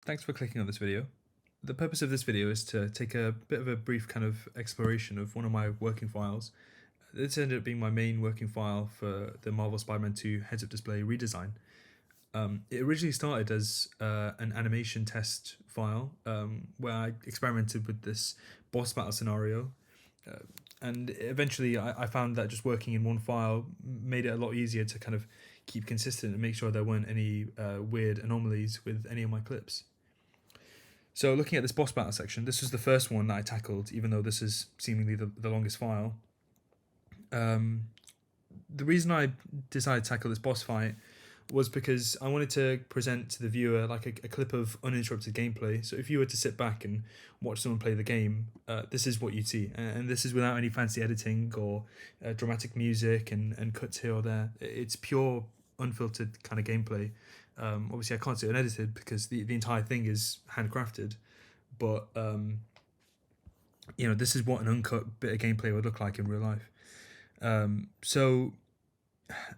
Thanks for clicking on this video. The purpose of this video is to take a bit of a brief kind of exploration of one of my working files. This ended up being my main working file for the Marvel Spider-Man 2 heads-up display redesign. It originally started as an animation test file where I experimented with this boss battle scenario, and eventually I found that just working in one file made it a lot easier to kind of keep consistent and make sure there weren't any weird anomalies with any of my clips. So looking at this boss battle section, this was the first one that I tackled, even though this is seemingly the longest file. The reason I decided to tackle this boss fight was because I wanted to present to the viewer like a clip of uninterrupted gameplay. So if you were to sit back and watch someone play the game, this is what you'd see. And this is without any fancy editing or dramatic music and cuts here or there. It's pure, unfiltered kind of gameplay. Obviously, I can't do it unedited because the entire thing is handcrafted. But, this is what an uncut bit of gameplay would look like in real life. So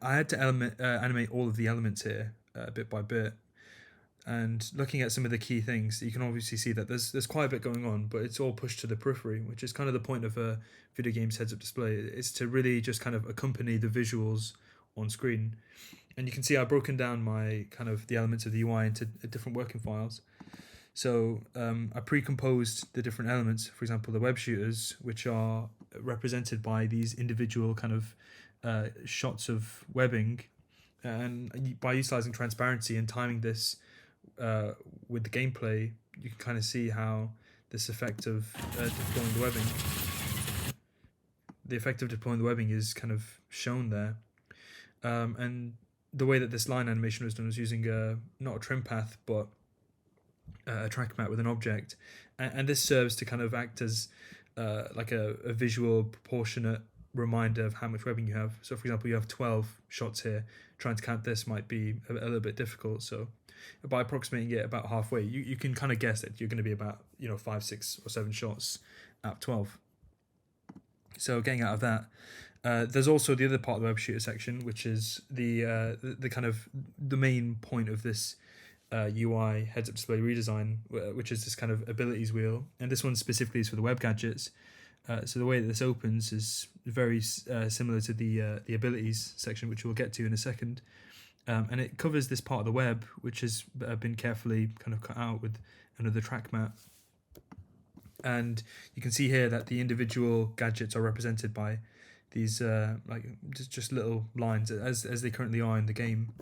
I had to animate all of the elements here bit by bit, and looking at some of the key things, you can obviously see that there's quite a bit going on, but it's all pushed to the periphery, which is kind of the point of a video game's heads-up display. It's to really just kind of accompany the visuals on screen. And you can see I've broken down my kind of the elements of the UI into different working files. So I pre-composed the different elements, for example, the web shooters, which are represented by these individual kind of shots of webbing, and by utilizing transparency and timing this with the gameplay, you can kind of see how this effect of deploying the webbing is kind of shown there, and the way that this line animation was done was using not a trim path but a track map with an object, and this serves to kind of act as like a visual proportionate reminder of how much webbing you have. So for example, you have 12 shots here. Trying to count this might be a little bit difficult, so by approximating it about halfway, you can kind of guess that you're going to be about 5, 6 or 7 shots at 12. So getting out of that, there's also the other part of the web shooter section, which is the kind of the main point of this UI heads-up display redesign, which is this kind of abilities wheel, and this one specifically is for the web gadgets. So the way that this opens is very similar to the abilities section, which we'll get to in a second, and it covers this part of the web, which has been carefully kind of cut out with another track map. And you can see here that the individual gadgets are represented by these like just little lines as they currently are in the game.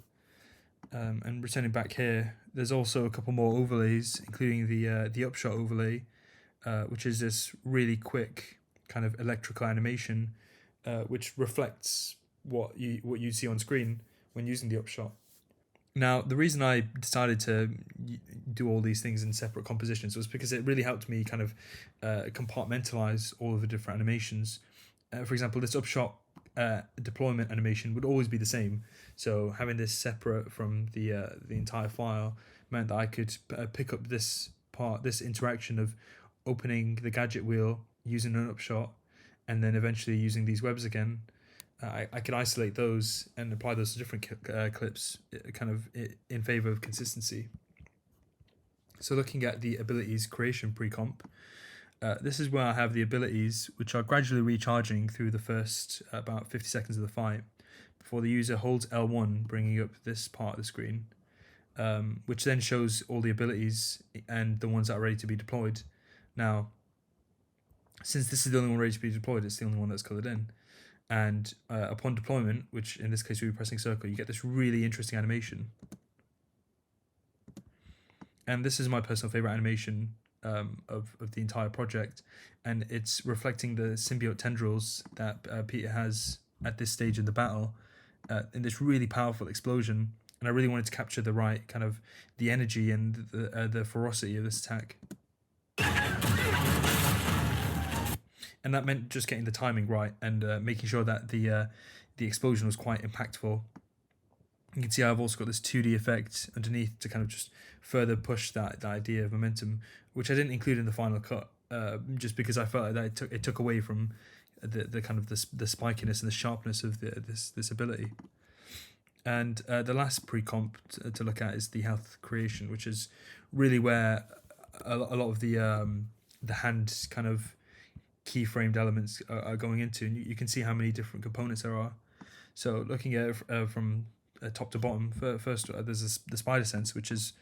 And returning back here, there's also a couple more overlays, including the upshot overlay, which is this really quick kind of electrical animation, which reflects what you see on screen when using the upshot. Now, the reason I decided to do all these things in separate compositions was because it really helped me kind of compartmentalize all of the different animations. For example, this upshot deployment animation would always be the same, so having this separate from the entire file meant that I could pick up this interaction of opening the gadget wheel using an upshot and then eventually using these webs again. I could isolate those and apply those to different clips, kind of in favor of consistency. So looking at the abilities creation pre-comp, this is where I have the abilities, which are gradually recharging through the first about 50 seconds of the fight before the user holds L1, bringing up this part of the screen, which then shows all the abilities and the ones that are ready to be deployed. Now, since this is the only one ready to be deployed, it's the only one that's colored in. And upon deployment, which in this case we'll be pressing circle, you get this really interesting animation. And this is my personal favorite animation of the entire project, and it's reflecting the symbiote tendrils that Peter has at this stage in the battle in this really powerful explosion. And I really wanted to capture the right kind of the energy and the ferocity of this attack. And that meant just getting the timing right and making sure that the explosion was quite impactful. You can see I've also got this 2D effect underneath to kind of just further push that idea of momentum, which I didn't include in the final cut, just because I felt like that it took away from the kind of the spikiness and the sharpness of this ability. And the last pre-comp to look at is the health creation, which is really where a lot of the hand kind of keyframed elements are going into, and you can see how many different components there are. So looking at it from top to bottom, first there's the spider sense, which is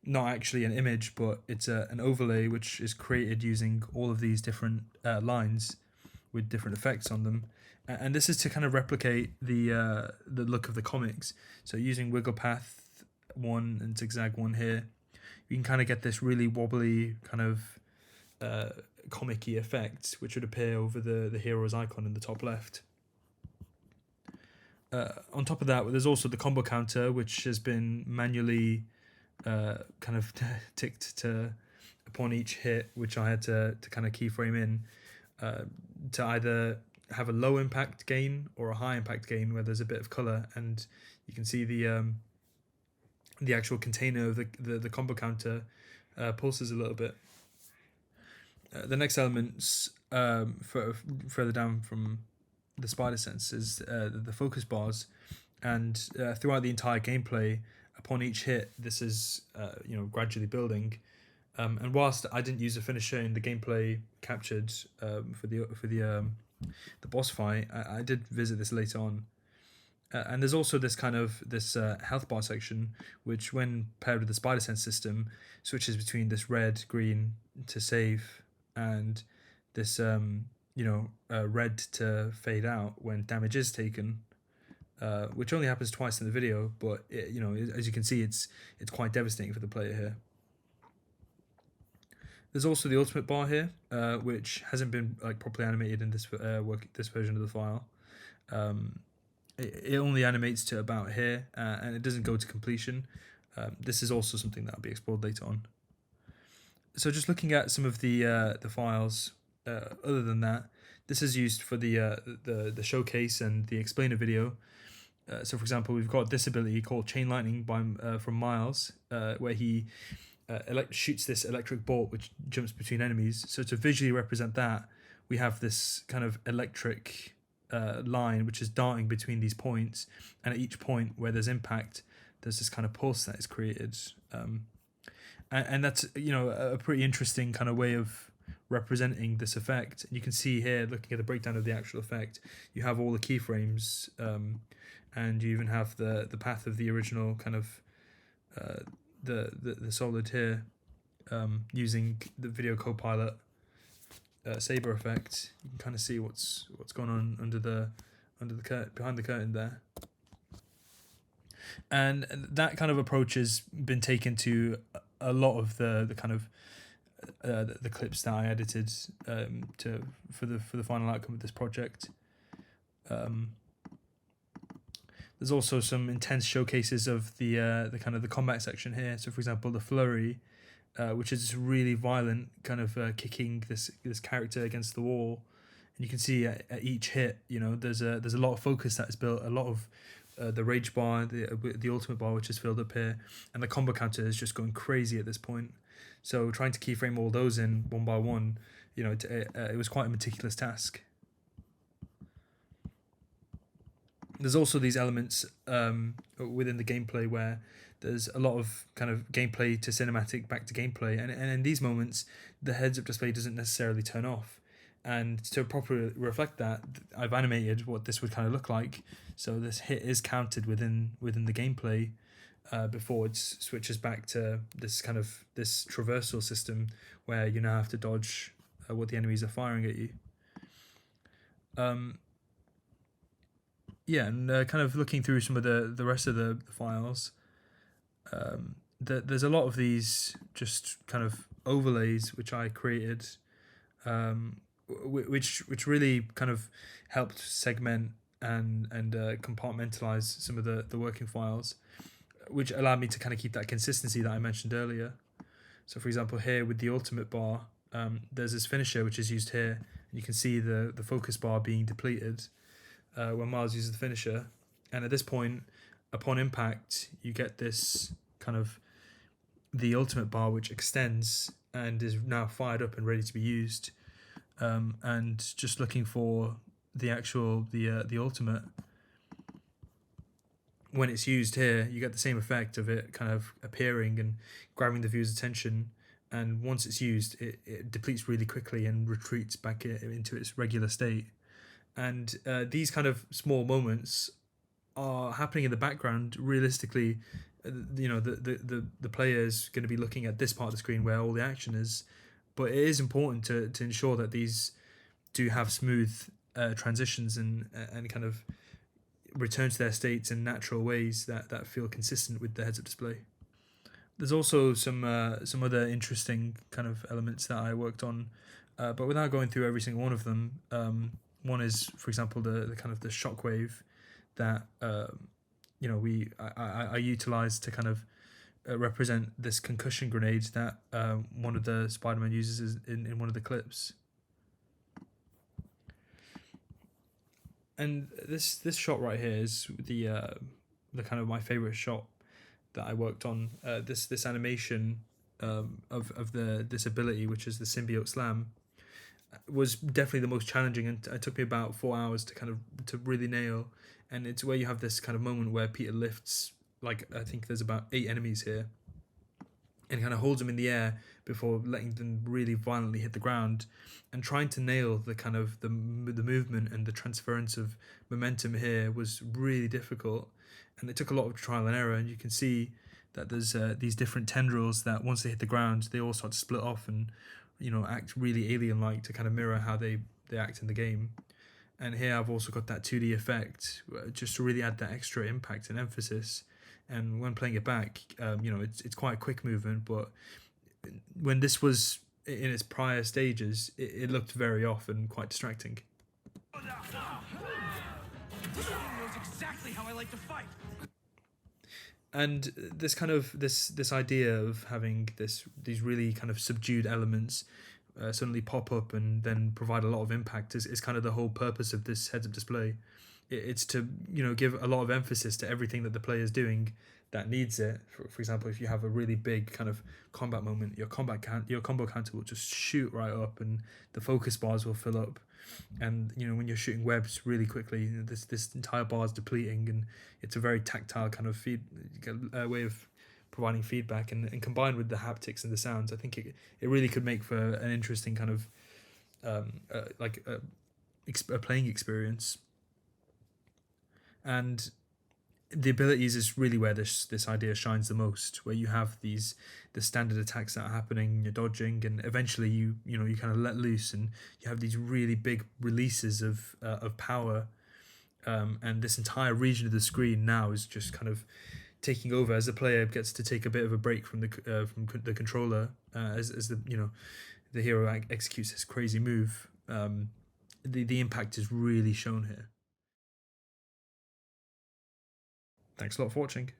not actually an image, but it's an overlay which is created using all of these different lines with different effects on them, and this is to kind of replicate the look of the comics. So using wiggle path 1 and zigzag 1 here, you can kind of get this really wobbly kind of comic-y effect, which would appear over the hero's icon in the top left. On top of that, there's also the combo counter, which has been manually kind of ticked to upon each hit, which I had to kind of keyframe in to either have a low impact gain or a high impact gain where there's a bit of color, and you can see the actual container of the combo counter pulses a little bit. The next elements further down from the spider sense is the focus bars, and throughout the entire gameplay, upon each hit, this is gradually building. And whilst I didn't use a finisher in the gameplay captured for the boss fight, I did visit this later on. And there's also this health bar section, which when paired with the spider sense system, switches between this red, green to save, and this red to fade out when damage is taken, which only happens twice in the video, but as you can see, it's quite devastating for the player here. There's also the ultimate bar here, which hasn't been properly animated in this version of the file. It only animates to about here, and it doesn't go to completion. This is also something that will be explored later on. So just looking at some of the files, other than that, this is used for the showcase and the explainer video. So for example, we've got this ability called Chain Lightning from Miles, where he shoots this electric bolt which jumps between enemies. So to visually represent that, we have this kind of electric line which is darting between these points, and at each point where there's impact, there's this kind of pulse that is created, and that's a pretty interesting kind of way of representing this effect. You can see here, looking at the breakdown of the actual effect, you have all the keyframes, and you even have the path of the original kind of the solid here, using the video copilot saber effect. You can kind of see what's going on behind the curtain there, and that kind of approach has been taken to a lot of the kind of the clips that I edited for the final outcome of this project. There's also some intense showcases of the kind of the combat section here. So for example, the flurry, which is really violent, kind of kicking this character against the wall, and you can see at each hit, there's a lot of focus that is built, a lot of the rage bar, the ultimate bar, which is filled up here, and the combo counter is just going crazy at this point. So trying to keyframe all those in one by one, it was quite a meticulous task. There's also these elements within the gameplay where there's a lot of kind of gameplay to cinematic back to gameplay, and in these moments the heads-up display doesn't necessarily turn off, and to properly reflect that, I've animated what this would kind of look like. So this hit is counted within the gameplay before it switches back to this traversal system where you now have to dodge what the enemies are firing at you. And kind of looking through some of the rest of the files, there's a lot of these just kind of overlays which I created, which really kind of helped segment and compartmentalize some of the working files, which allowed me to kind of keep that consistency that I mentioned earlier. So for example, here with the ultimate bar, there's this finisher which is used here, and you can see the focus bar being depleted when Miles uses the finisher, and at this point, upon impact, you get this kind of the ultimate bar which extends and is now fired up and ready to be used. And just looking for the actual the ultimate, when it's used here, you get the same effect of it kind of appearing and grabbing the viewer's attention. And once it's used, it depletes really quickly and retreats back into its regular state. And these kind of small moments are happening in the background. Realistically, the player is going to be looking at this part of the screen where all the action is, but it is important to ensure that these do have smooth transitions and kind of return to their states in natural ways that feel consistent with the heads-up display. There's also some other interesting kind of elements that I worked on, but without going through every single one of them. One is, for example, the kind of the shockwave that I utilized to kind of represent this concussion grenade that one of the Spider-Man uses in one of the clips. And this shot right here is the kind of my favorite shot that I worked on. This animation of this ability, which is the symbiote slam, was definitely the most challenging, and it took me about 4 hours to really nail. And it's where you have this kind of moment where Peter lifts, like, I think there's about 8 enemies here, and kind of holds them in the air before letting them really violently hit the ground, and trying to nail the kind of the movement and the transference of momentum here was really difficult, and it took a lot of trial and error. And you can see that there's these different tendrils that once they hit the ground, they all start to split off and act really alien-like to kind of mirror how they act in the game. And here I've also got that 2D effect just to really add that extra impact and emphasis. And when playing it back, it's quite a quick movement, but when this was in its prior stages, it looked very off and quite distracting. Knows exactly how I like to fight. And this kind of this idea of having these really kind of subdued elements suddenly pop up and then provide a lot of impact is kind of the whole purpose of this heads-up display. It's to give a lot of emphasis to everything that the player is doing that needs it. For example, if you have a really big kind of combat moment, your combo counter will just shoot right up, and the focus bars will fill up. And when you're shooting webs really quickly, this entire bar is depleting, and it's a very tactile kind of way of providing feedback, and combined with the haptics and the sounds, I think it really could make for an interesting kind of a playing experience. And the abilities is really where this idea shines the most, where you have the standard attacks that are happening, you're dodging, and eventually you kind of let loose, and you have these really big releases of power, and this entire region of the screen now is just kind of taking over as the player gets to take a bit of a break from the controller as the hero executes this crazy move. The impact is really shown here. Thanks a lot for watching.